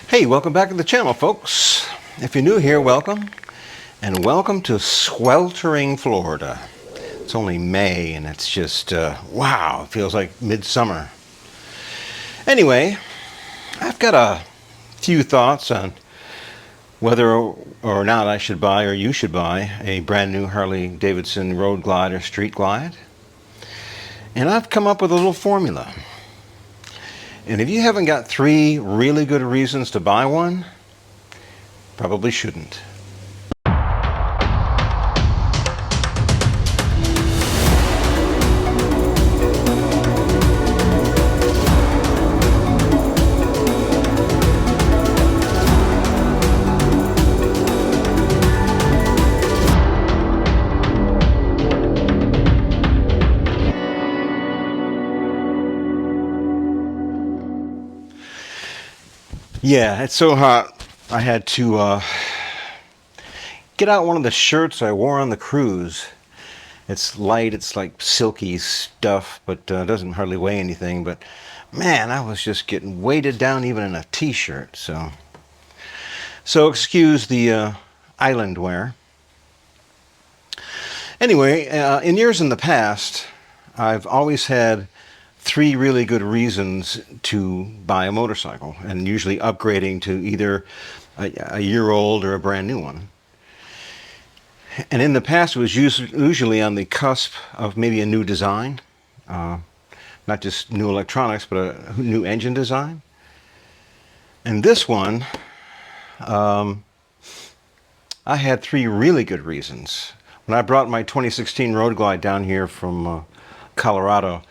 Hey, welcome back to the channel, folks. If you're new here, welcome. And welcome to sweltering Florida. It's only May and it's just, wow, it feels like midsummer. Anyway, I've got a few thoughts on whether or not I should buy or you should buy a brand new Harley Davidson Road Glide or Street Glide. And I've come up with a little formula. And if you haven't got 3 really good reasons to buy one, probably shouldn't. Yeah, it's so hot. I had to get out one of the shirts I wore on the cruise. It's light, it's like silky stuff, but doesn't hardly weigh anything. But man, I was just getting weighted down even in a t-shirt. So excuse the island wear. Anyway, in years in the past, I've always had 3 really good reasons to buy a motorcycle, and usually upgrading to either a year old or a brand new one. And in the past, it was usually on the cusp of maybe a new design, not just new electronics, but a new engine design. And this one, I had 3 really good reasons. When I brought my 2016 Road Glide down here from Colorado,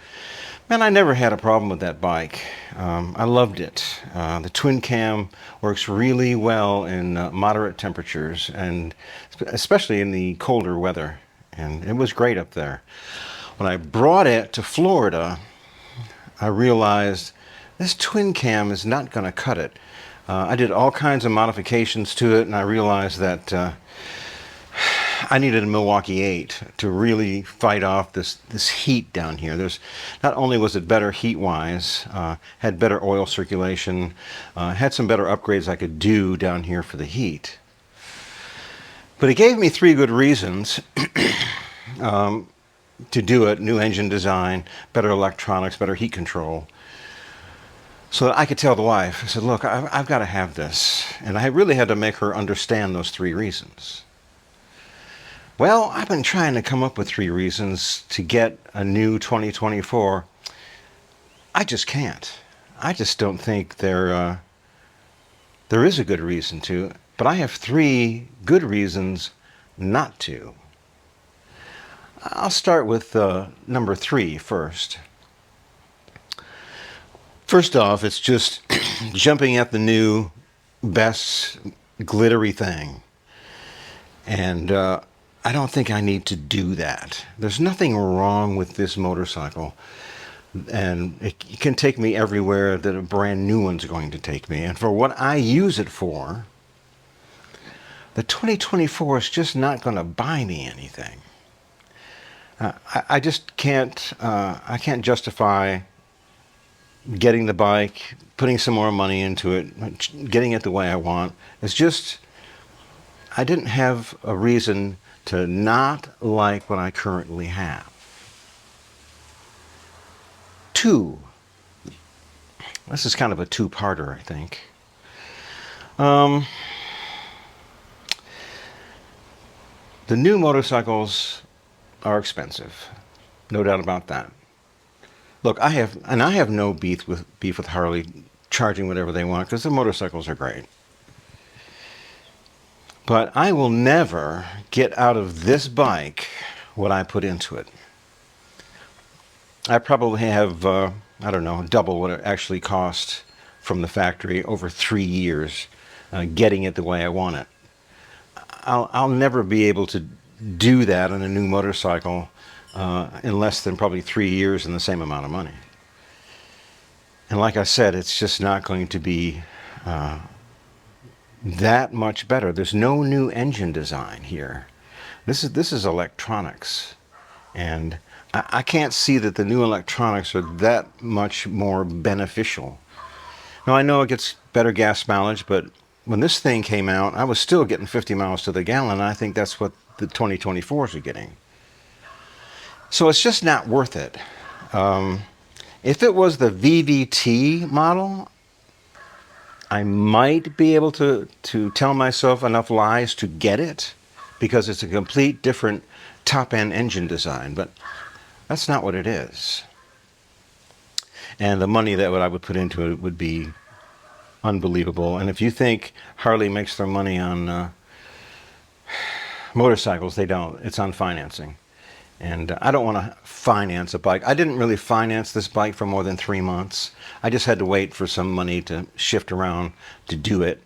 man, I never had a problem with that bike. I loved it. The twin cam works really well in moderate temperatures, and especially in the colder weather. And it was great up there. When I brought it to Florida, I realized this twin cam is not going to cut it. I did all kinds of modifications to it, and I realized that I needed a Milwaukee 8 to really fight off this heat down here. Not only was it better heat-wise, had better oil circulation, had some better upgrades I could do down here for the heat. But it gave me 3 good reasons to do it: new engine design, better electronics, better heat control. So that I could tell the wife, I said, look, I've got to have this. And I really had to make her understand those 3 reasons. Well, I've been trying to come up with 3 reasons to get a new 2024. I just can't. I just don't think there is a good reason to, but I have 3 good reasons not to. I'll start with number 3 first. First off, it's just jumping at the new, best, glittery thing. And I don't think I need to do that. There's nothing wrong with this motorcycle, and it can take me everywhere that a brand new one's going to take me. And for what I use it for, the 2024 is just not going to buy me anything. I just can't. I can't justify getting the bike, putting some more money into it, getting it the way I want. It's just, I didn't have a reason to not like what I currently have. 2. This is kind of a 2-parter, I think. The new motorcycles are expensive, no doubt about that. Look, I have no beef with Harley charging whatever they want, because the motorcycles are great. But I will never get out of this bike what I put into it. I probably have, I don't know, double what it actually cost from the factory over 3 years getting it the way I want it. I'll never be able to do that on a new motorcycle in less than probably 3 years and the same amount of money. And like I said, it's just not going to be that much better. There's no new engine design here. This is electronics, and I can't see that the new electronics are that much more beneficial. Now, I know it gets better gas mileage, but when this thing came out, I was still getting 50 miles to the gallon, and I think that's what the 2024s are getting. So it's just not worth it. If it was the VVT model, I might be able to tell myself enough lies to get it, because it's a complete different top-end engine design, but that's not what it is. And the money that I would put into it would be unbelievable. And if you think Harley makes their money on motorcycles, they don't. It's on financing. And I don't want to finance a bike. I didn't really finance this bike for more than 3 months. I just had to wait for some money to shift around to do it.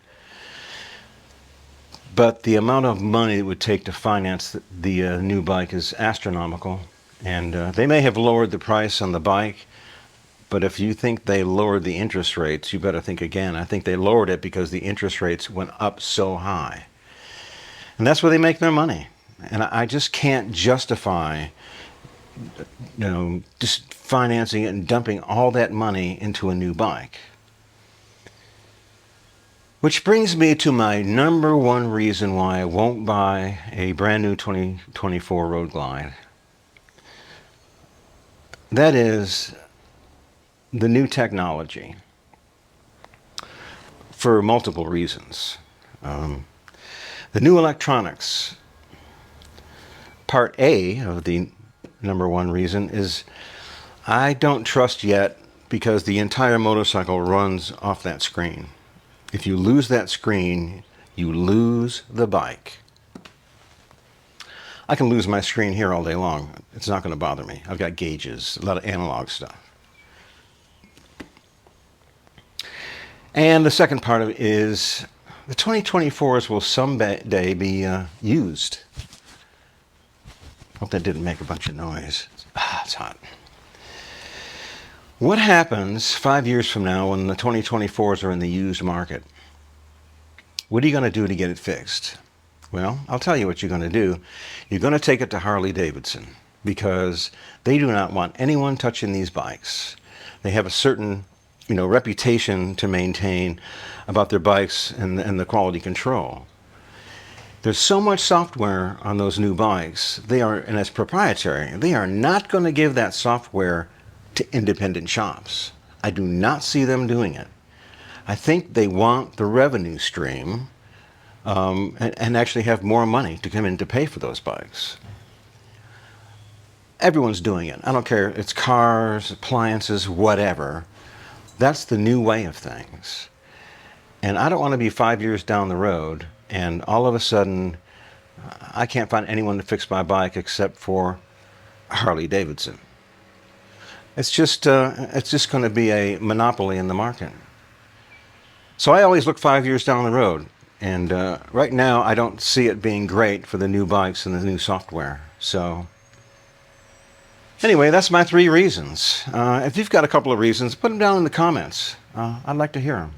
But the amount of money it would take to finance the new bike is astronomical. And they may have lowered the price on the bike, but if you think they lowered the interest rates, you better think again. I think they lowered it because the interest rates went up so high. And that's where they make their money. And I just can't justify, just financing it and dumping all that money into a new bike. Which brings me to my number one reason why I won't buy a brand new 2024 Road Glide. That is the new technology, for multiple reasons. The new electronics. Part A of the number one reason is I don't trust yet, because the entire motorcycle runs off that screen. If you lose that screen, you lose the bike. I can lose my screen here all day long. It's not going to bother me. I've got gauges, a lot of analog stuff. And the second part of it is the 2024s will someday be used. Hope that didn't make a bunch of noise. It's hot. What happens 5 years from now when the 2024s are in the used market? What are you going to do to get it fixed? Well, I'll tell you what you're going to do. You're going to take it to Harley Davidson, because they do not want anyone touching these bikes. They have a certain reputation to maintain about their bikes and the quality control. There's so much software on those new bikes, and it's proprietary. They are not going to give that software to independent shops. I do not see them doing it. I think they want the revenue stream and actually have more money to come in to pay for those bikes. Everyone's doing it. I don't care. It's cars, appliances, whatever. That's the new way of things. And I don't want to be 5 years down the road and all of a sudden I can't find anyone to fix my bike except for Harley Davidson. It's just going to be a monopoly in the market. So I always look 5 years down the road. And right now I don't see it being great for the new bikes and the new software. So anyway, that's my 3 reasons. If you've got a couple of reasons, put them down in the comments. I'd like to hear them.